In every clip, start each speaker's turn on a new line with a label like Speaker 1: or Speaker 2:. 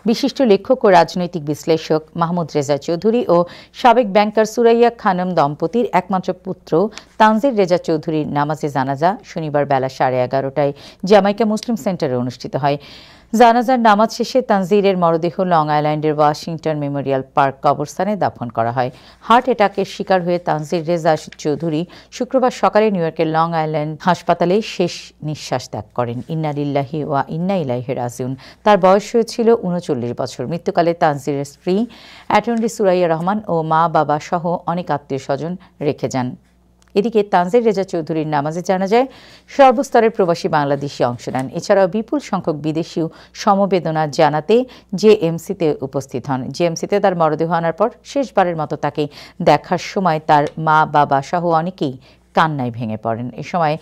Speaker 1: বিশিষ্ট লেখক ও রাজনৈতিক বিশ্লেষক মাহমুদ রেজা চৌধুরী ও সাবেক ব্যাংকার সুরাইয়া খানম দম্পতির একমাত্র পুত্র তানজির রেজা চৌধুরীর নামাজে জানাজা শনিবার বেলা 11:30টায় জ্যামাইকা মুসলিম সেন্টারে অনুষ্ঠিত হয়। জানাজার নামাজ শেষে তানজিরের মরদেহ লং আইল্যান্ডের ওয়াশিংটন মেমোরিয়াল পার্ক কবরস্থানে দাফন করা হয়। হার্ট অ্যাটাকের শিকার হয়ে তানজির রেজা চৌধুরী শুক্রবার সকালে নিউ ইয়র্কের লং আইল্যান্ড হাসপাতালে শেষ নিঃশ্বাস ত্যাগ করেন। ইন্না লিল্লাহি ওয়া ইন্না ইলাইহি রাজিউন। তার বয়স হয়েছিল ৩৯ বছর। মৃত্যুকালে তানজিরের স্ত্রী অ্যাটর্নি সুরাইয়া রহমান ও মা বাবা সহ অনেক আত্মীয় স্বজন রেখে যান। এদিকে তানজির রেজা চৌধুরীর নামাজে জানাজায় সর্বস্তরের প্রবাসী বাংলাদেশি অংশ নেন। এছাড়াও বিপুল সংখ্যক বিদেশিও সমবেদনা জানাতে জেএমসিতে উপস্থিত হন। জেএমসিতে তার মরদেহ আনার পর শেষবারের মতো তাকে দেখার সময় তার মা বাবা সহ অনেকেই কান্নায় ভেঙে পড়েন। এ সময়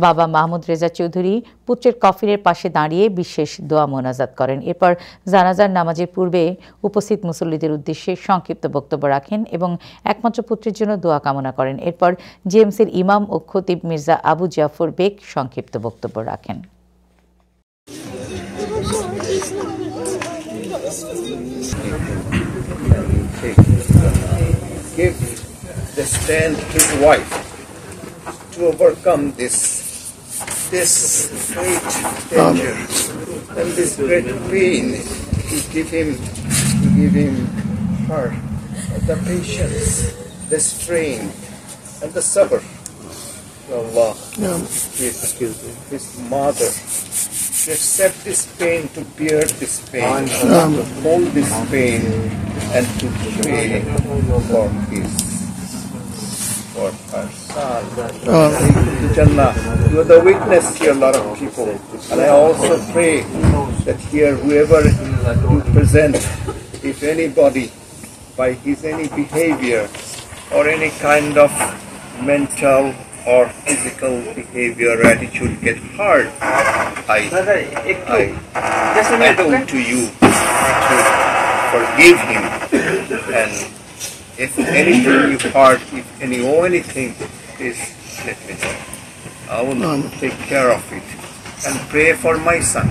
Speaker 1: বাবা মাহমুদ রেজা চৌধুরী পুত্রের কফিনের পাশে দাঁড়িয়ে বিশেষ দোয়া মোনাজাত করেন। এরপর জানাজার নামাজের পূর্বে উপস্থিত মুসল্লিদের উদ্দেশ্যে সংক্ষিপ্ত বক্তব্য রাখেন এবং একমাত্র পুত্রের জন্য দোয়া কামনা করেন। এরপর জেএমসির ইমাম ও খতিব মির্জা আবু জাফর বেগ সংক্ষিপ্ত বক্তব্য রাখেন।
Speaker 2: The strength his wife to overcome this great danger and this great pain. To give him her the patience, the strength, and the sabr. Allah, his mother, to accept this pain, to bear this pain, to hold this pain, and to pray for his. For her son. Jannah, you are the witness here, a lot of people. And I also pray that here, whoever you present, if anybody, by his any behavior or any kind of mental or physical behavior or attitude get hurt, I appeal to you to forgive him, and if anything you hurt, if any owe anything, please let me know. I will take care of it and pray for my son.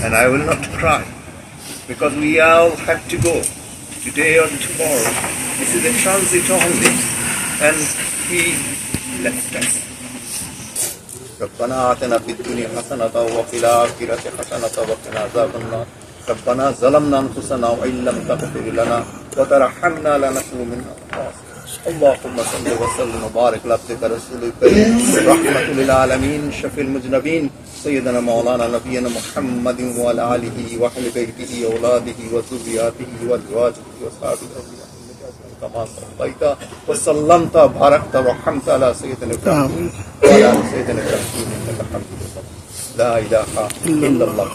Speaker 2: And I will not cry, because we all have to go today or tomorrow. This is a transit only, and he left us. ربنا آتنا في الدنيا حسنة وفي الآخرة حسنة وقنا عذاب النار. ربنا ظلمنا أنفسنا وإن لم تغفر لنا وترحمنا لنكون من الخاسرين. اللهم صل وسلم وبارك على عبدك رسولك رحمة للعالمين شفيع المذنبين سيدنا مولانا نبينا محمد وعلى آله وأهل بيته وأولاده وذرياته وأزواجه وصحبه كما صليت وسلمت وباركت ورحمت على سيدنا إبراهيم وعلى آل سيدنا إبراهيم إنك حميد مجيد. لا إله إلا الله.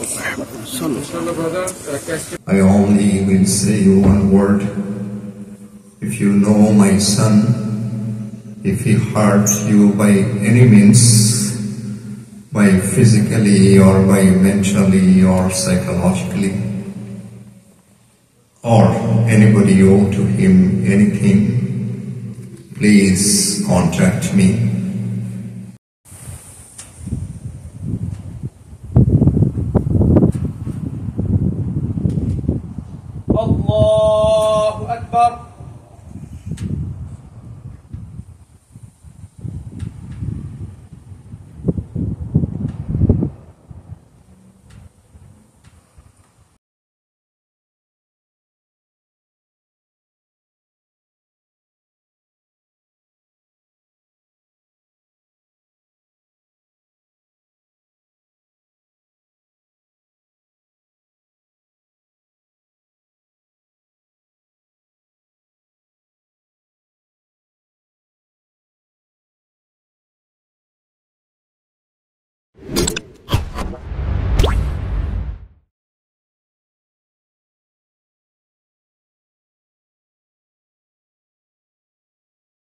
Speaker 3: I only will say one word. If you know my son, if he hurt you by any means, by physically or by mentally or psychologically, or anybody owe to him anything, please contact me.
Speaker 4: Allahu Akbar.